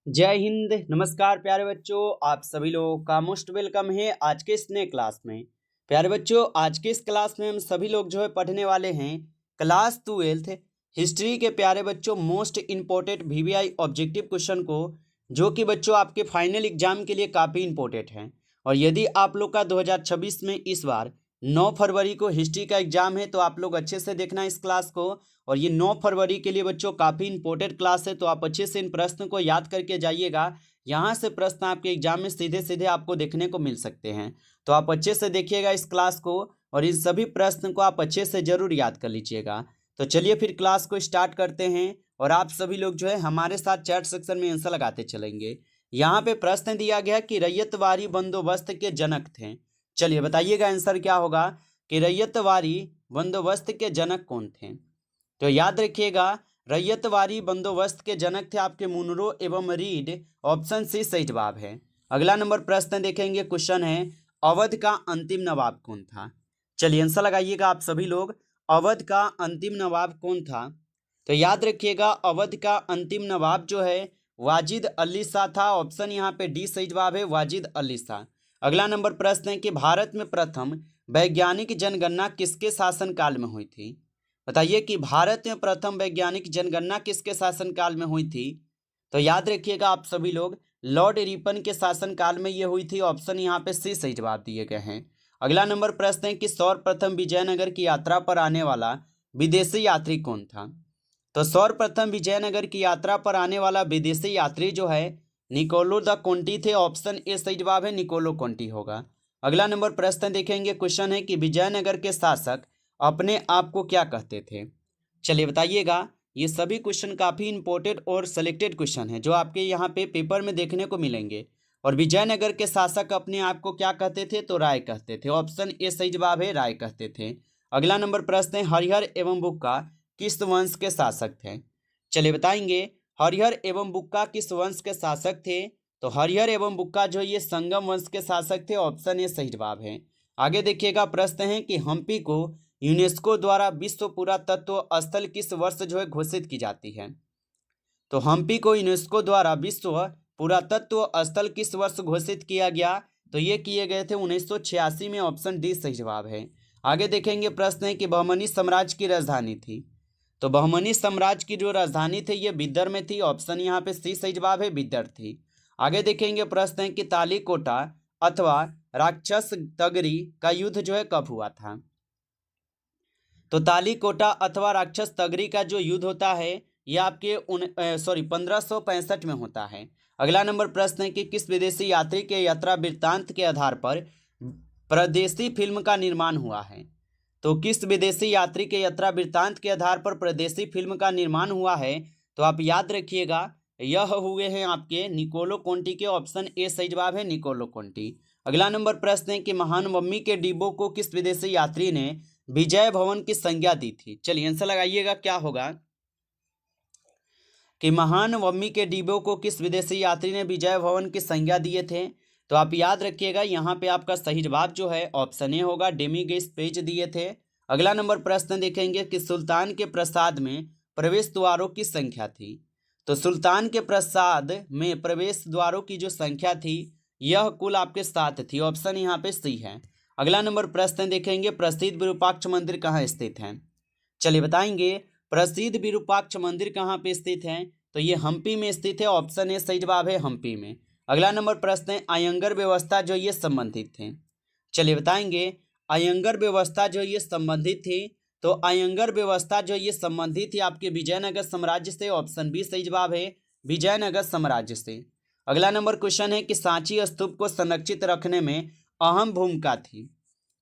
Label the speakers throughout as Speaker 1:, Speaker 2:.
Speaker 1: जय हिंद। नमस्कार प्यारे बच्चों, आप सभी लोगों का मोस्ट वेलकम है आज के इस नए क्लास में। प्यारे बच्चों, आज के इस क्लास में हम सभी लोग जो है पढ़ने वाले हैं क्लास 12th हिस्ट्री के प्यारे बच्चों most important VVI objective question को, जो कि बच्चों आपके फाइनल एग्जाम के लिए काफ़ी इंपॉर्टेंट है। और यदि आप लोग का 2026 में इस बार 9 फरवरी को हिस्ट्री का एग्जाम है तो आप लोग अच्छे से देखना इस क्लास को। और ये 9 फरवरी के लिए बच्चों काफ़ी इंपॉर्टेंट क्लास है, तो आप अच्छे से इन प्रश्न को याद करके जाइएगा। यहाँ से प्रश्न आपके एग्जाम में सीधे सीधे आपको देखने को मिल सकते हैं, तो आप अच्छे से देखिएगा इस क्लास को और इन सभी प्रश्न को आप अच्छे से जरूर याद कर लीजिएगा। तो चलिए फिर क्लास को स्टार्ट करते हैं और आप सभी लोग जो है हमारे साथ चैट सेक्शन में आंसर लगाते चलेंगे। यहाँ पे प्रश्न दिया गया कि रैयतवारी बंदोबस्त के जनक थे। चलिए बताइएगा आंसर क्या होगा कि रैयतवारी बंदोबस्त के जनक कौन थे। तो याद रखिएगा रैयतवारी बंदोबस्त के जनक थे आपके मुनरो एवं रीड। ऑप्शन सी सही जवाब है। अगला नंबर प्रश्न देखेंगे, क्वेश्चन है अवध का अंतिम नवाब कौन था। चलिए आंसर लगाइएगा आप सभी लोग, अवध का अंतिम नवाब कौन था। तो याद रखिएगा अवध का अंतिम नवाब जो है वाजिद अली शाह था। ऑप्शन यहाँ पे डी सही जवाब है, वाजिद अली शाह। अगला नंबर प्रश्न है कि भारत में प्रथम वैज्ञानिक जनगणना किसके शासनकाल में हुई थी। बताइए कि भारत में प्रथम वैज्ञानिक जनगणना किसके शासनकाल में हुई थी। तो याद रखिएगा आप सभी लोग लॉर्ड रिपन के शासनकाल में ये हुई थी। ऑप्शन यहाँ पे सी सही जवाब दिए गए हैं। अगला नंबर प्रश्न है कि सर्वप्रथम विजयनगर की यात्रा पर आने वाला विदेशी यात्री कौन था। तो सर्वप्रथम विजयनगर की यात्रा पर आने वाला विदेशी यात्री जो है निकोलो द कोंटी थे। ऑप्शन ए सही जवाब है, निकोलो कोंटी होगा। अगला नंबर प्रश्न देखेंगे, क्वेश्चन है कि विजयनगर के शासक अपने आप को क्या कहते थे। चलिए बताइएगा। ये सभी क्वेश्चन काफ़ी इंपॉर्टेंट और सेलेक्टेड क्वेश्चन है जो आपके यहाँ पे पेपर में देखने को मिलेंगे। और विजयनगर के शासक अपने आप को क्या कहते थे, तो राय कहते थे। ऑप्शन ए सही जवाब है, राय कहते थे। अगला नंबर प्रश्न है हरिहर एवं बुक्का किस वंश के शासक थे। चलिए बताएंगे हरिहर एवं बुक्का किस वंश के शासक थे। तो हरिहर एवं बुक्का जो ये संगम वंश के शासक थे। ऑप्शन ए सही जवाब है। आगे देखिएगा प्रश्न है कि हम्पी को यूनेस्को द्वारा विश्व पुरातत्व स्थल किस वर्ष जो है घोषित की जाती है। तो हम्पी को यूनेस्को द्वारा विश्व पुरातत्व स्थल किस वर्ष घोषित किया गया। तो ये किए गए थे 1986 में। ऑप्शन डी सही जवाब है। आगे देखेंगे प्रश्न है कि बहमनी साम्राज्य की राजधानी थी। तो बहमनी साम्राज्य की जो राजधानी थी ये बिदर में थी। ऑप्शन यहाँ पे सी सही जवाब है, बिदर थी। आगे देखेंगे प्रश्न है कि तालीकोटा अथवा राक्षस तगरी का युद्ध जो है कब हुआ था। तो तालीकोटा अथवा राक्षस तगरी का जो युद्ध होता है ये आपके 1565 में होता है। अगला नंबर प्रश्न है कि किस विदेशी यात्री के यात्रा वृत्तांत के आधार पर परदेसी फिल्म का निर्माण हुआ है। तो किस विदेशी यात्री के यात्रा वृत्तांत के आधार पर परदेसी फिल्म का निर्माण हुआ है। तो आप याद रखिएगा यह हुए हैं आपके निकोलो कोंटी के। ऑप्शन ए सही जवाब है, निकोलो कोंटी। अगला नंबर प्रश्न है कि महान वम्मी के डिब्बों को किस विदेशी यात्री ने विजय भवन की संज्ञा दी थी। चलिए आंसर लगाइएगा क्या होगा कि महान वम्मी के डिब्बों को किस विदेशी यात्री ने विजय भवन की संज्ञा दिए थे। तो आप याद रखिएगा यहाँ पे आपका सही जवाब जो है ऑप्शन ए होगा, डेमीगेस पेज दिए थे। अगला नंबर प्रश्न देखेंगे कि सुल्तान के प्रसाद में प्रवेश द्वारों की संख्या थी। तो सुल्तान के प्रसाद में प्रवेश द्वारों की जो संख्या थी यह कुल आपके 7 थी। ऑप्शन यहाँ पे सी है। अगला नंबर प्रश्न देखेंगे प्रसिद्ध विरूपाक्ष मंदिर कहाँ स्थित है। चलिए बताएंगे प्रसिद्ध विरूपाक्ष मंदिर कहाँ पे स्थित है। तो ये हम्पी में स्थित है। ऑप्शन ए सही जवाब है, हम्पी में। अगला नंबर प्रश्न है अयंगर व्यवस्था जो ये संबंधित थे। चलिए बताएंगे अयंगर व्यवस्था जो ये संबंधित थी। तो अयंगर व्यवस्था जो ये संबंधित थी आपके विजयनगर साम्राज्य से। ऑप्शन बी सही जवाब है, विजयनगर साम्राज्य से। अगला नंबर क्वेश्चन है कि सांची स्तूप को संरक्षित रखने में अहम भूमिका थी।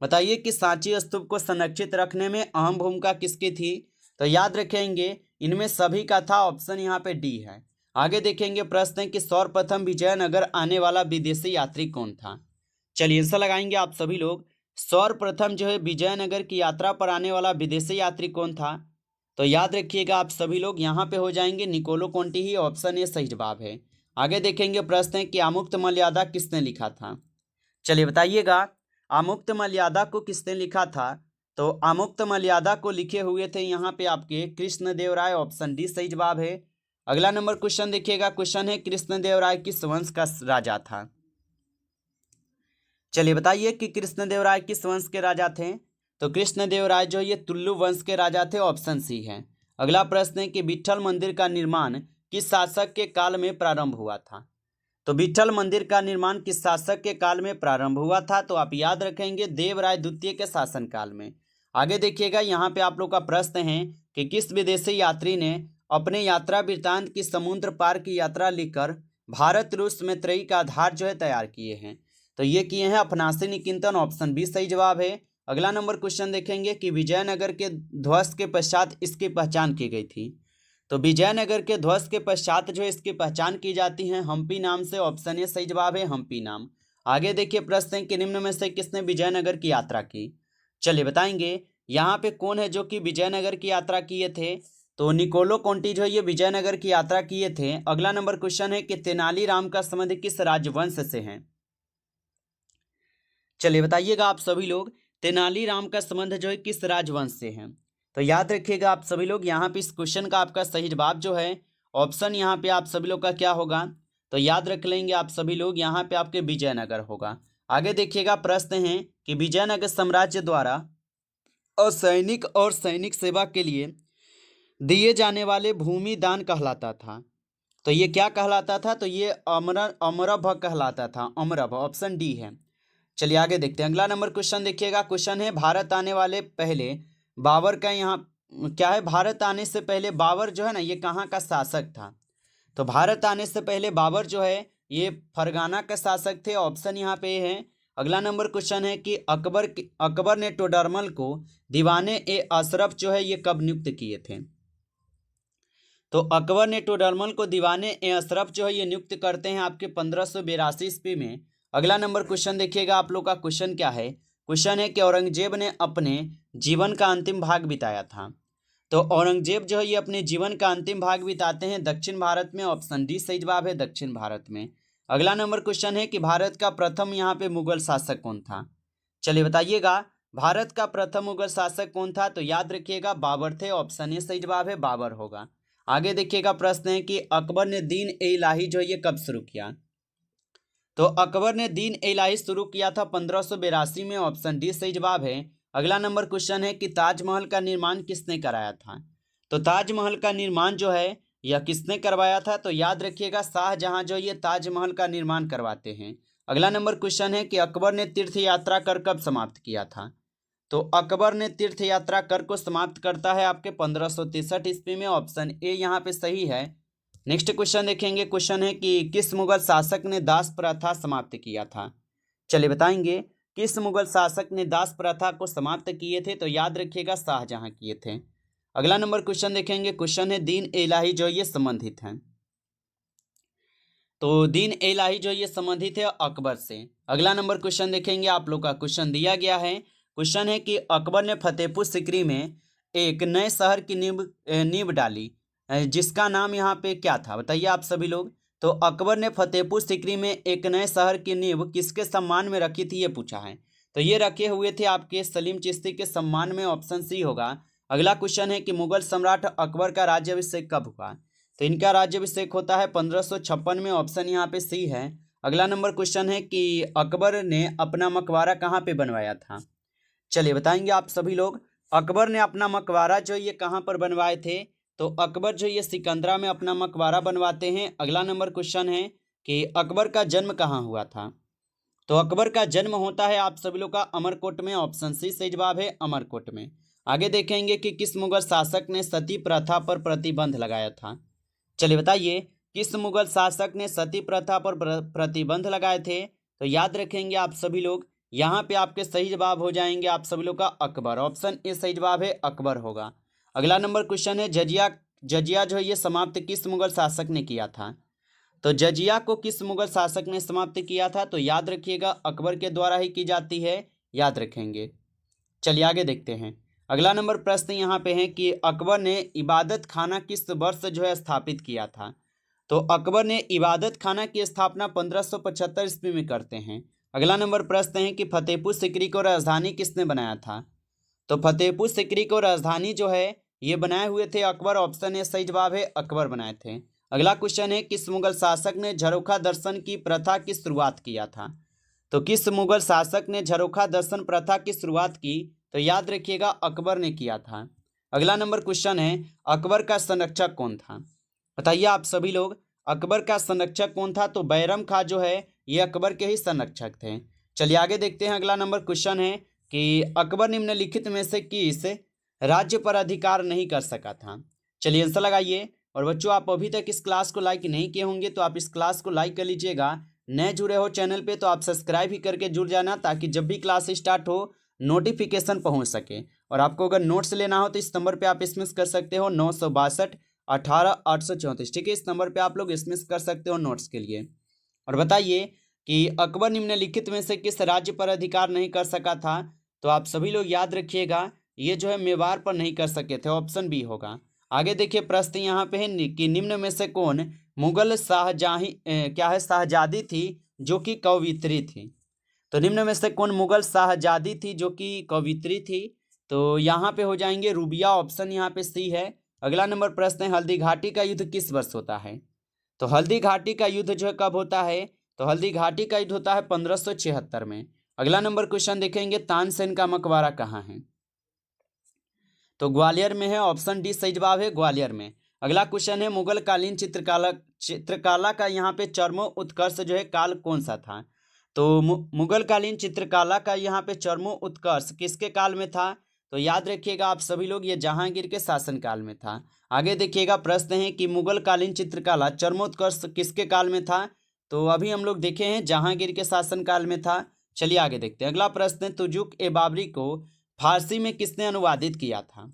Speaker 1: बताइए कि सांची स्तूप को संरक्षित रखने में अहम भूमिका किसकी थी। तो याद रखेंगे इनमें सभी का था। ऑप्शन यहाँ पे डी है। आगे देखेंगे प्रश्न है कि सर्वप्रथम विजयनगर आने वाला विदेशी यात्री कौन था। चलिए आंसर लगाएंगे आप सभी लोग। सर्वप्रथम जो है विजयनगर की यात्रा पर आने वाला विदेशी यात्री कौन था। तो याद रखिएगा आप सभी लोग यहाँ पे हो जाएंगे निकोलो कोंटी ही। ऑप्शन ए सही जवाब है। आगे देखेंगे प्रश्न है कि आमुक्त मर्यादा किसने लिखा था। चलिए बताइएगा आमुक्त मर्यादा को किसने लिखा था। तो आमुक्त मर्यादा को लिखे हुए थे यहाँ पे आपके कृष्णदेव राय। ऑप्शन डी सही जवाब है। अगला नंबर क्वेश्चन देखिएगा, क्वेश्चन है कृष्णदेवराय किस वंश का राजा था। चलिए बताइए कि कृष्णदेवराय किस वंश के राजा थे। तो कृष्णदेवराय जो ये तुलु वंश के राजा थे, ऑप्शन सी है। अगला प्रश्न है कि विट्ठल मंदिर का निर्माण किस शासक के काल में प्रारंभ हुआ था। तो विट्ठल मंदिर का निर्माण किस शासक के काल में प्रारंभ हुआ था, तो आप याद रखेंगे देवराय द्वितीय के शासनकाल में। आगे देखिएगा, यहाँ पे आप लोग का प्रश्न है कि किस विदेशी यात्री ने अपने यात्रा वृत्तांत की समुद्र पार की यात्रा लिखकर भारत रूस मैत्रेयी का आधार जो है तैयार किए हैं। तो ये किए हैं अफनासी निकिंतन, ऑप्शन बी सही जवाब है। अगला नंबर क्वेश्चन देखेंगे कि विजयनगर के ध्वस्त के पश्चात इसकी पहचान की गई थी। तो विजयनगर के ध्वस्त के पश्चात जो इसकी पहचान की जाती है हम्पी नाम से, ऑप्शन ए सही जवाब है, हम्पी नाम। आगे देखिए प्रश्न है कि निम्न में से किसने विजयनगर की यात्रा की। चलिए बताएंगे, यहाँ पे कौन है जो कि विजयनगर की यात्रा किए थे। तो निकोलो कोंटी जो ये विजयनगर की यात्रा किए थे। अगला नंबर क्वेश्चन है कि तेनालीराम का संबंध किस राजवंश से है। चलिए बताइएगा आप सभी लोग, तेनालीराम का संबंध जो है किस राजवंश से है। तो याद रखिएगा आप सभी लोग, यहाँ पे इस क्वेश्चन का आपका सही जवाब जो है ऑप्शन यहाँ पे आप सभी लोग का क्या होगा, तो याद रख लेंगे आप सभी लोग, यहाँ पे आपके विजयनगर होगा। आगे देखिएगा प्रश्न है कि विजयनगर साम्राज्य द्वारा असैनिक और सैनिक सेवा के लिए दिए जाने वाले भूमि दान कहलाता था। तो ये क्या कहलाता था, तो ये अमरभ कहलाता था, अमरभ, ऑप्शन डी है। चलिए आगे देखते हैं। अगला नंबर क्वेश्चन देखिएगा, क्वेश्चन है भारत आने वाले पहले बाबर का यहाँ क्या है, भारत आने से पहले बाबर जो है ना ये कहाँ का शासक था। तो भारत आने से पहले बाबर जो है ये फरगाना का शासक थे, ऑप्शन यहाँ पे है। अगला नंबर क्वेश्चन है कि अकबर ने टोडरमल को दीवाने ए अशरफ जो है ये कब नियुक्त किए थे। तो अकबर ने टोडरमल को दीवाने ए अशरफ जो है ये नियुक्त करते हैं आपके 1582 ईस्वी में। अगला नंबर क्वेश्चन देखिएगा, आप लोग का क्वेश्चन क्या है, क्वेश्चन है कि औरंगजेब ने अपने जीवन का अंतिम भाग बिताया था। तो औरंगजेब जो है ये अपने जीवन का अंतिम भाग बिताते हैं दक्षिण भारत में, ऑप्शन डी सही जवाब है, दक्षिण भारत में। अगला नंबर क्वेश्चन है कि भारत का प्रथम यहाँ पे मुगल शासक कौन था। चलिए बताइएगा, भारत का प्रथम मुगल शासक कौन था, तो याद रखिएगा बाबर थे, ऑप्शन ए सही जवाब है, बाबर होगा। आगे देखिएगा प्रश्न है कि अकबर ने दीन ए इलाही जो ये कब शुरू किया। तो अकबर ने दीन ए इलाही शुरू किया था 1582 में, ऑप्शन डी सही जवाब है। अगला नंबर क्वेश्चन है कि ताजमहल का निर्माण किसने कराया था। तो ताजमहल का निर्माण जो है यह किसने करवाया था, तो याद रखिएगा शाहजहां जो ये ताजमहल का निर्माण करवाते हैं। अगला नंबर क्वेश्चन है कि अकबर ने तीर्थ यात्रा कर कब समाप्त किया था। तो अकबर ने तीर्थ यात्रा कर को समाप्त करता है आपके 1563 ईस्वी में, ऑप्शन ए यहाँ पे सही है। नेक्स्ट क्वेश्चन देखेंगे, क्वेश्चन है कि किस मुगल शासक ने दास प्रथा समाप्त किया था। चलिए बताएंगे, किस मुगल शासक ने दास प्रथा को समाप्त किए थे, तो याद रखिएगा शाहजहां किए थे। अगला नंबर क्वेश्चन देखेंगे, क्वेश्चन है दीन ए इलाही जो ये संबंधित हैं। तो दीन ए इलाही जो ये संबंधित है अकबर से। अगला नंबर क्वेश्चन देखेंगे, आप लोग का क्वेश्चन दिया गया है, क्वेश्चन है कि अकबर ने फतेहपुर सीकरी में एक नए शहर की नींव डाली, जिसका नाम यहाँ पे क्या था, बताइए आप सभी लोग। तो अकबर ने फतेहपुर सीकरी में एक नए शहर की नींव किसके सम्मान में रखी थी, ये पूछा है। तो ये रखे हुए थे आपके सलीम चिश्ती के सम्मान में, ऑप्शन सी होगा। अगला क्वेश्चन है कि मुगल सम्राट अकबर का राज्याभिषेक कब हुआ। तो इनका राज्याभिषेक होता है 1556 में, ऑप्शन यहाँ पे सी है। अगला नंबर क्वेश्चन है कि अकबर ने अपना मकबरा कहाँ पे बनवाया था। चलिए बताएंगे आप सभी लोग, अकबर ने अपना मकबरा जो ये कहाँ पर बनवाए थे। तो अकबर जो ये सिकंदरा में अपना मकबरा बनवाते हैं। अगला नंबर क्वेश्चन है कि अकबर का जन्म कहाँ हुआ था। तो अकबर का जन्म होता है आप सभी लोग का अमरकोट में, ऑप्शन सी सही जवाब है, अमरकोट में। आगे देखेंगे कि किस मुगल शासक ने सती प्रथा पर प्रतिबंध लगाया था। चलिए बताइए, किस मुगल शासक ने सती प्रथा पर प्रतिबंध लगाए थे। तो याद रखेंगे आप सभी लोग, यहाँ पे आपके सही जवाब हो जाएंगे आप सभी लोग का अकबर, ऑप्शन ए सही जवाब है, अकबर होगा। अगला नंबर क्वेश्चन है जजिया जो है ये समाप्त किस मुगल शासक ने किया था। तो जजिया को किस मुगल शासक ने समाप्त किया था, तो याद रखिएगा अकबर के द्वारा ही की जाती है, याद रखेंगे। चलिए आगे देखते हैं। अगला नंबर प्रश्न यहाँ पे है कि अकबर ने इबादत खाना किस वर्ष जो है स्थापित किया था। तो अकबर ने इबादत खाना की स्थापना 1575 ईस्वी में करते हैं। अगला नंबर प्रश्न है कि फतेहपुर सीकरी को राजधानी किसने बनाया था। तो फतेहपुर सीकरी को राजधानी जो है ये बनाए हुए थे अकबर, ऑप्शन ए सही जवाब है, अकबर बनाए थे। अगला क्वेश्चन है, किस मुगल शासक ने झरोखा दर्शन की प्रथा की शुरुआत किया था? तो किस मुगल शासक ने झरोखा दर्शन प्रथा की शुरुआत की? तो याद रखिएगा अकबर ने किया था। अगला नंबर क्वेश्चन है, अकबर का संरक्षक कौन था? बताइए आप सभी लोग, अकबर का संरक्षक कौन था? तो बैरम खां जो है ये अकबर के ही संरक्षक थे। चलिए आगे देखते हैं। अगला नंबर क्वेश्चन है कि अकबर निम्नलिखित में से किस राज्य पर अधिकार नहीं कर सका था? चलिए आंसर लगाइए। और बच्चों, आप अभी तक इस क्लास को लाइक नहीं किए होंगे तो आप इस क्लास को लाइक कर लीजिएगा। नए जुड़े हो चैनल पे तो आप सब्सक्राइब ही करके जुड़ जाना, ताकि जब भी क्लास स्टार्ट हो नोटिफिकेशन पहुंच सके। और आपको अगर नोट्स लेना हो तो इस नंबर पे आप एसएमएस कर सकते हो 962 18 834। ठीक है, इस नंबर पे आप लोग एसएमएस कर सकते हो नोट्स के लिए। और बताइए कि अकबर निम्नलिखित में से किस राज्य पर अधिकार नहीं कर सका था? तो आप सभी लोग याद रखिएगा, ये जो है मेवाड़ पर नहीं कर सके थे, ऑप्शन बी होगा। आगे देखिए प्रश्न यहाँ पे है कि निम्न में से कौन मुगल शाहजादी थी जो कि कवियत्री थी? तो निम्न में से कौन मुगल शाहजादी थी जो कि कवियत्री थी? तो यहाँ पे हो जाएंगे रूबिया, ऑप्शन यहाँ पे सी है। अगला नंबर प्रश्न है, हल्दी घाटी का युद्ध किस वर्ष होता है? तो हल्दी घाटी का युद्ध जो है कब होता है? तो हल्दी घाटी का युद्ध होता है 1576 में। अगला नंबर क्वेश्चन देखेंगे, तानसेन का मकबरा कहाँ है? तो ग्वालियर में है, ऑप्शन डी सही जवाब है, ग्वालियर में। अगला क्वेश्चन है, मुगल कालीन चित्रकला का यहाँ पे चरमोत्कर्ष जो है काल कौन सा था? तो मुगल कालीन चित्रकला का यहाँ पे चरमोत्कर्ष किसके काल में था? तो याद रखिएगा आप सभी लोग, ये जहांगीर के शासनकाल में था। आगे देखिएगा प्रश्न है कि मुगल कालीन चित्रकला चरमोत्कर्ष किसके काल में था? तो अभी हम लोग देखे हैं जहांगीर के शासनकाल में था। चलिए आगे देखते हैं। अगला प्रश्न है, तुजुक ए बाबरी को फारसी में किसने अनुवादित किया था?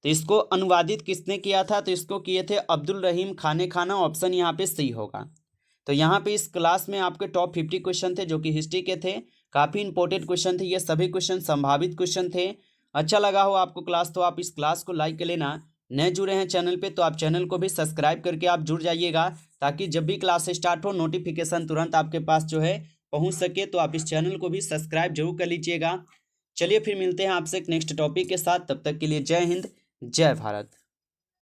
Speaker 1: तो इसको अनुवादित किसने किया था? तो इसको किए थे अब्दुल रहीम खाने खाना, ऑप्शन यहाँ पे सही होगा। तो यहाँ पे इस क्लास में आपके टॉप 50 क्वेश्चन थे जो कि हिस्ट्री के थे। काफ़ी इंपॉर्टेंट क्वेश्चन थे, ये सभी क्वेश्चन संभावित क्वेश्चन थे। अच्छा लगा हो आपको क्लास तो आप इस क्लास को लाइक कर लेना। नए जुड़े हैं चैनल पे तो आप चैनल को भी सब्सक्राइब करके आप जुड़ जाइएगा, ताकि जब भी क्लास स्टार्ट हो नोटिफिकेशन तुरंत आपके पास जो है पहुँच सके। तो आप इस चैनल को भी सब्सक्राइब जरूर कर लीजिएगा। चलिए फिर मिलते हैं आपसे एक नेक्स्ट टॉपिक के साथ, तब तक के लिए जय हिंद जय भारत।